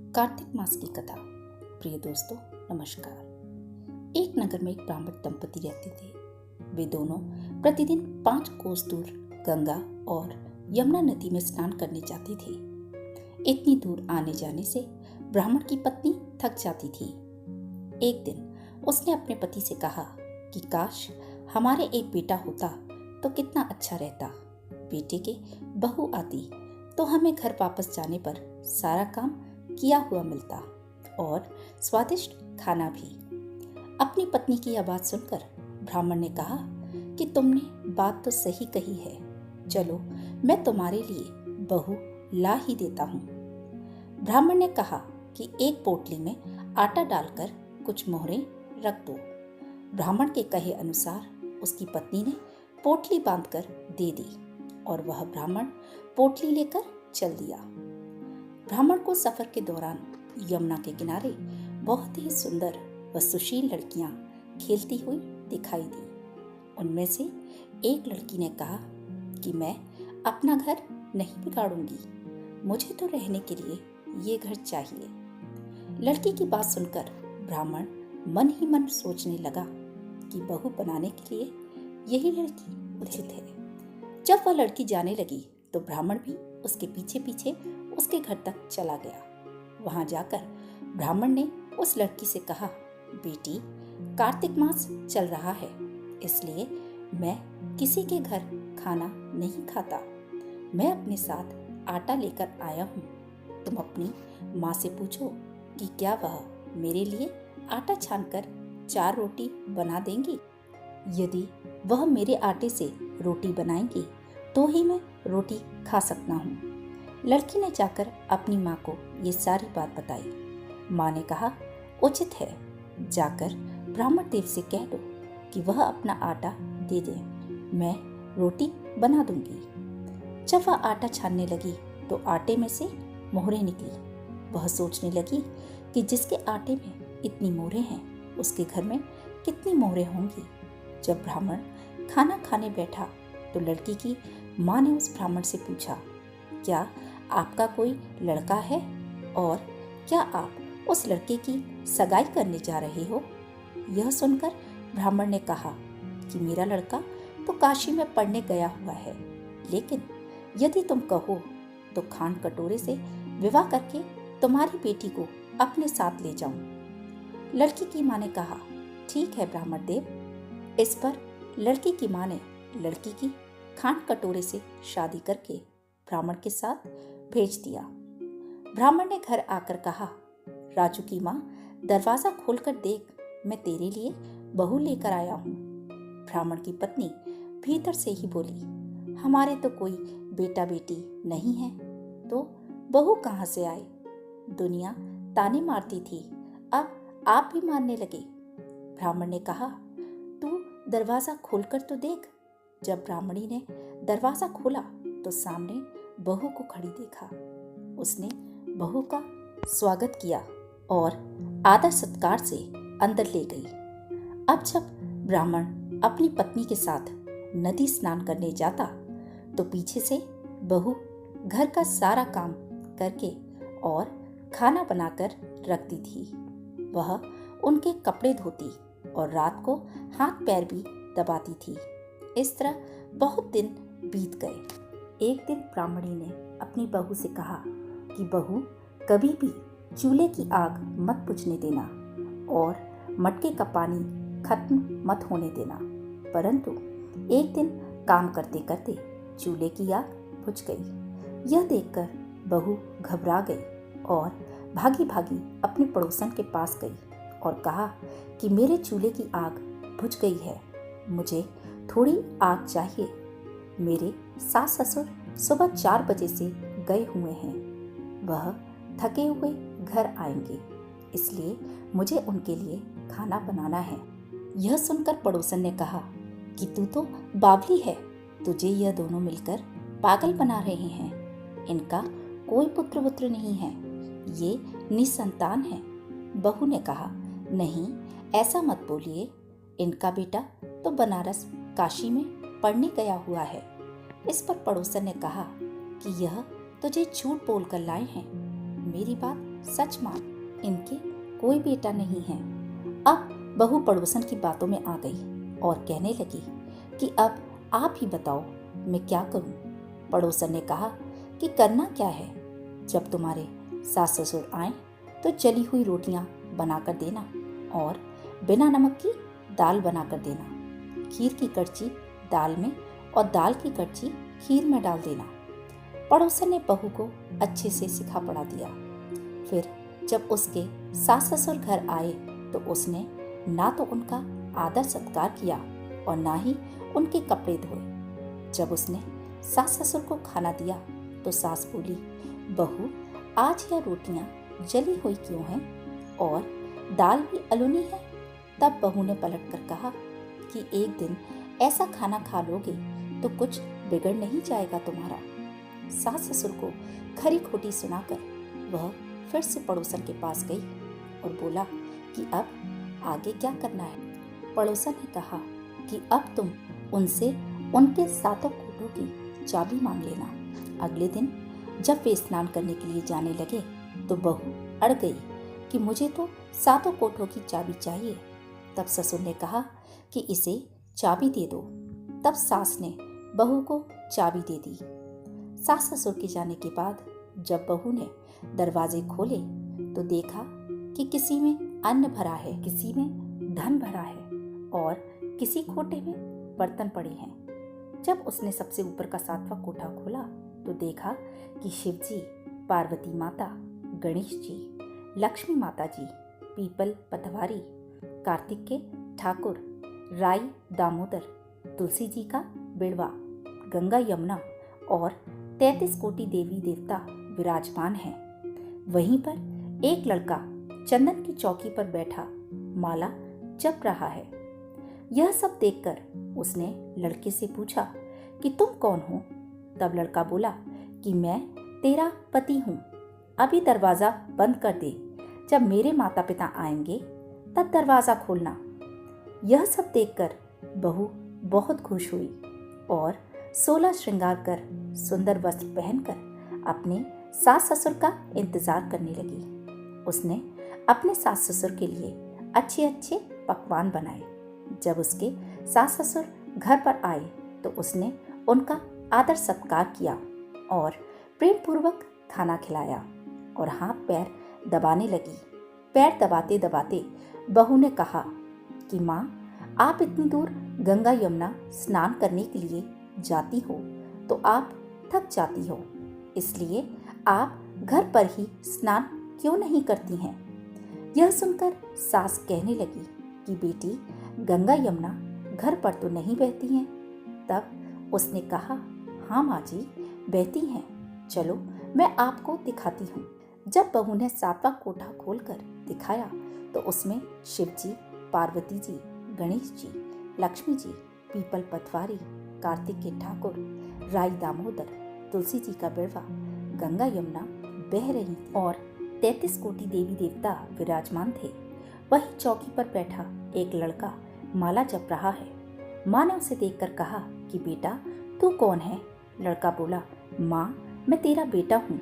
कार्तिक मास की कथा। प्रिय दोस्तों, नमस्कार। एक नगर में एक ब्राह्मण दंपति रहते थे। वे दोनों प्रतिदिन 5 कोस दूर गंगा और यमुना नदी में स्नान करने जाते थे। इतनी दूर आने जाने से ब्राह्मण की पत्नी थक जाती थी। एक दिन उसने अपने पति से कहा कि काश हमारे एक बेटा होता तो कितना अच्छा रहता। बेटे के बहू आती तो हमें घर वापस जाने पर सारा काम किया हुआ मिलता और स्वादिष्ट खाना भी। अपनी पत्नी की यह बात सुनकर ब्राह्मण ने कहा कि तुमने बात तो सही कही है, चलो मैं तुम्हारे लिए बहू ला ही देता हूँ। ब्राह्मण ने कहा कि एक पोटली में आटा डालकर कुछ मोहरें रख दो। ब्राह्मण के कहे अनुसार उसकी पत्नी ने पोटली बांधकर दे दी और वह ब्राह्मण पोटली लेकर चल दिया। ब्राह्मण को सफर के दौरान यमुना के किनारे बहुत ही सुंदर व सुशील लड़कियां खेलती हुई दिखाई दी। उनमें से एक लड़की ने कहा कि मैं अपना घर नहीं बिगाड़ूंगी, मुझे तो रहने के लिए ये घर चाहिए। लड़की की बात सुनकर ब्राह्मण मन ही मन सोचने लगा कि बहू बनाने के लिए यही लड़की उचित है। जब वह लड़की जाने लगी तो ब्राह्मण भी उसके पीछे पीछे उसके घर तक चला गया। वहां जाकर ब्राह्मण ने उस लड़की से कहा, बेटी, कार्तिक मास चल रहा है, इसलिए मैं किसी के घर खाना नहीं खाता। मैं अपने साथ आटा लेकर आया हूँ। तुम अपनी माँ से पूछो कि क्या वह मेरे लिए आटा छानकर 4 रोटी बना देंगी। यदि वह मेरे आटे से रोटी बनाएंगी तो ही मैं रोटी खा सकता हूँ। लड़की ने जाकर अपनी माँ को ये सारी बात बताई। माँ ने कहा, उचित है, जाकर ब्राह्मण देव से कह दो कि वह अपना आटा दे दे, मैं रोटी बना दूंगी। जब वह आटा छानने लगी तो आटे में से मोहरें निकली। वह सोचने लगी कि जिसके आटे में इतनी मोहरें हैं उसके घर में कितनी मोहरें होंगी। जब ब्राह्मण खाना खाने बैठा तो लड़की की माँ ने उस ब्राह्मण से पूछा, क्या आपका कोई लड़का है और क्या आप उस लड़के की सगाई करने जा रहे हो। यह सुनकर ब्राह्मण ने कहा कि मेरा लड़का तो काशी में पढ़ने गया हुआ है, लेकिन यदि तुम कहो तो खान कटोरे से विवाह करके तुम्हारी बेटी को अपने साथ ले जाऊं। लड़की की माँ ने कहा, ठीक है ब्राह्मण देव। इस पर लड़की की माँ ने लड़की की खान कटोरे से शादी करके ब्राह्मण के साथ भेज दिया। ब्राह्मण ने घर आकर कहा, राजू की माँ, दरवाजा खोलकर देख, मैं तेरे लिए बहू लेकर आया हूँ। ब्राह्मण की पत्नी भीतर से ही बोली, हमारे तो कोई बेटा बेटी नहीं है, तो बहू कहाँ से आए। दुनिया ताने मारती थी, अब आप भी मारने लगे। ब्राह्मण ने कहा, तू दरवाजा खोलकर तो देख। जब ब्राह्मणी ने दरवाजा खोला तो सामने बहू को खड़ी देखा। उसने बहू का स्वागत किया और आदर सत्कार से अंदर ले गई। अब जब ब्राह्मण अपनी पत्नी के साथ नदी स्नान करने जाता तो पीछे से बहू घर का सारा काम करके और खाना बनाकर रखती थी। वह उनके कपड़े धोती और रात को हाथ पैर भी दबाती थी। इस तरह बहुत दिन बीत गए। एक दिन ब्राह्मणी ने अपनी बहू से कहा कि बहू, कभी भी चूल्हे की आग मत बुझने देना और मटके का पानी खत्म मत होने देना। परंतु एक दिन काम करते करते चूल्हे की आग बुझ गई। यह देखकर बहू घबरा गई और भागी भागी अपने पड़ोसन के पास गई और कहा कि मेरे चूल्हे की आग बुझ गई है, मुझे थोड़ी आग चाहिए। मेरे सास ससुर सुबह 4 बजे से गए हुए हैं, वह थके हुए घर आएंगे, इसलिए मुझे उनके लिए खाना बनाना है। यह सुनकर पड़ोसन ने कहा कि तू तो बावली है, तुझे यह दोनों मिलकर पागल बना रहे हैं। इनका कोई पुत्र वुत्र नहीं है, ये निसंतान है। बहू ने कहा, नहीं, ऐसा मत बोलिए, इनका बेटा तो बनारस काशी में पढ़ने गया हुआ है। इस पर पड़ोसन ने कहा कि यह तुझे झूठ बोलकर लाए हैं, मेरी बात सच मान, इनके कोई बेटा नहीं है। अब बहू पड़ोसन की बातों में आ गई और कहने लगी कि अब आप ही बताओ मैं क्या करूं। पड़ोसन ने कहा कि करना क्या है, जब तुम्हारे सास ससुर आए तो जली हुई रोटियां बनाकर देना और बिना नमक की दाल बनाकर देना। खीर की कड़ची दाल में और दाल की कड़ची खीर में डाल देना। पड़ोसन ने बहू को अच्छे से सिखा पढ़ा दिया। फिर जब उसके सास ससुर घर आए तो उसने ना तो उनका आदर सत्कार किया और ना ही उनके कपड़े धोए। जब उसने सास ससुर को खाना दिया तो सास बोली, बहू आज यह रोटियां जली हुई क्यों हैं और दाल भी अलूनी है। तब बहू ने पलट कर कहा कि एक दिन ऐसा खाना खा लोगे तो कुछ बिगड़ नहीं जाएगा तुम्हारा। सास ससुर को खरी खोटी सुनाकर वह फिर से पड़ोसन के पास गई और बोला कि अब आगे क्या करना है। पड़ोसन ने कहा कि अब तुम उनसे उनके सातों कोठों की चाबी मांग लेना। अगले दिन जब वे स्नान करने के लिए जाने लगे तो बहू अड़ गई कि मुझे तो सातों कोठों की चाबी चाहिए। तब ससुर ने कहा कि इसे चाबी दे दो। तब सास ने बहू को चाबी दे दी। सास ससुर के जाने के बाद जब बहू ने दरवाजे खोले तो देखा कि किसी में अन्न भरा है, किसी में धन भरा है और किसी खोटे में बर्तन पड़े हैं। जब उसने सबसे ऊपर का सातवां कोठा खोला तो देखा कि शिव जी, पार्वती माता, गणेश जी, लक्ष्मी माता जी, पीपल पतवारी, कार्तिक के ठाकुर, राई दामोदर, तुलसी जी का बिड़वा, गंगा यमुना और 33 कोटि देवी देवता विराजमान हैं। वहीं पर एक लड़का चंदन की चौकी पर बैठा माला जप रहा है। यह सब देखकर उसने लड़के से पूछा कि तुम कौन हो। तब लड़का बोला कि मैं तेरा पति हूँ, अभी दरवाजा बंद कर दे, जब मेरे माता पिता आएंगे तब दरवाजा खोलना। यह सब देखकर बहू बहुत खुश हुई और 16 श्रृंगार कर सुंदर वस्त्र पहनकर अपने सास ससुर का इंतजार करने लगी। उसने अपने सास ससुर के लिए अच्छे अच्छे पकवान बनाए। जब उसके सास ससुर घर पर आए तो उसने उनका आदर सत्कार किया और प्रेम पूर्वक खाना खिलाया और हाथ पैर दबाने लगी। पैर दबाते दबाते बहू ने कहा कि माँ, आप इतनी दूर गंगा यमुना स्नान करने के लिए जाती हो तो आप थक जाती हो, इसलिए आप घर पर ही स्नान क्यों नहीं करती हैं। यह सुनकर सास कहने लगी कि बेटी, गंगा यमुना घर पर तो नहीं बहती हैं। तब उसने कहा, हाँ माँ जी, बहती हैं, चलो मैं आपको दिखाती हूँ। जब बहू ने सातवां कोठा खोलकर दिखाया तो उसमें शिव जी, पार्वती जी, गणेश जी, लक्ष्मी जी, पीपल पतवारी, कार्तिक के ठाकुर, राई दामोदर, तुलसी जी का बिड़वा, गंगा यमुना बह रही और 33 कोटि देवी देवता विराजमान थे। वही चौकी पर बैठा एक लड़का माला जप रहा है। माँ ने उसे देखकर कहा कि बेटा, तू कौन है। लड़का बोला, माँ, मैं तेरा बेटा हूँ।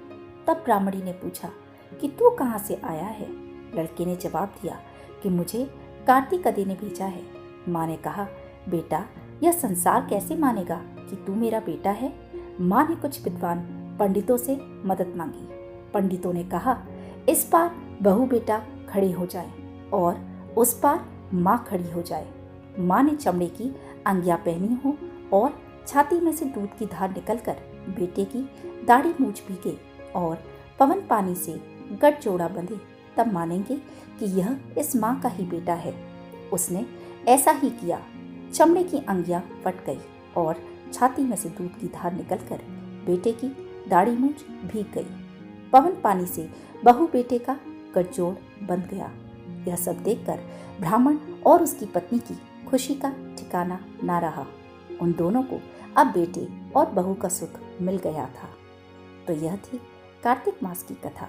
तब ब्राह्मणी ने पूछा कि तू कहाँ से आया है। लड़के ने जवाब दिया कि मुझे कार्तिक अदे ने भेजा है। माँ ने कहा, बेटा, यह संसार कैसे मानेगा कि तू मेरा बेटा है। माँ ने कुछ विद्वान पंडितों से मदद मांगी। पंडितों ने कहा, इस पार बहू बेटा खड़े हो जाए और उस पार माँ खड़ी हो जाए। माँ ने चमड़े की अंगियां पहनी हो और छाती में से दूध की धार निकलकर बेटे की दाढ़ी मूछ भीगे और पवन पानी से गठजोड़ा बंधे, तब मानेंगे कि यह इस माँ का ही बेटा है। उसने ऐसा ही किया। चमड़े की अंगियां फट गई और छाती में से दूध की धार निकलकर बेटे की दाढ़ी मूछ भीग गई। पवन पानी से बहू बेटे का गठजोड़ बंध गया। यह सब देखकर ब्राह्मण और उसकी पत्नी की खुशी का ठिकाना ना रहा। उन दोनों को अब बेटे और बहू का सुख मिल गया था। तो यह थी कार्तिक मास की कथा।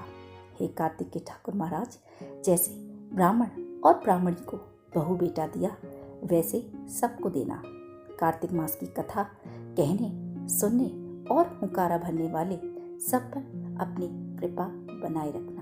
हे कार्तिक के ठाकुर महाराज, जैसे ब्राह्मण और ब्राह्मणी को बहू बेटा दिया, वैसे सबको देना। कार्तिक मास की कथा कहने, सुनने और हुंकारा भरने वाले सब पर अपनी कृपा बनाए रखना।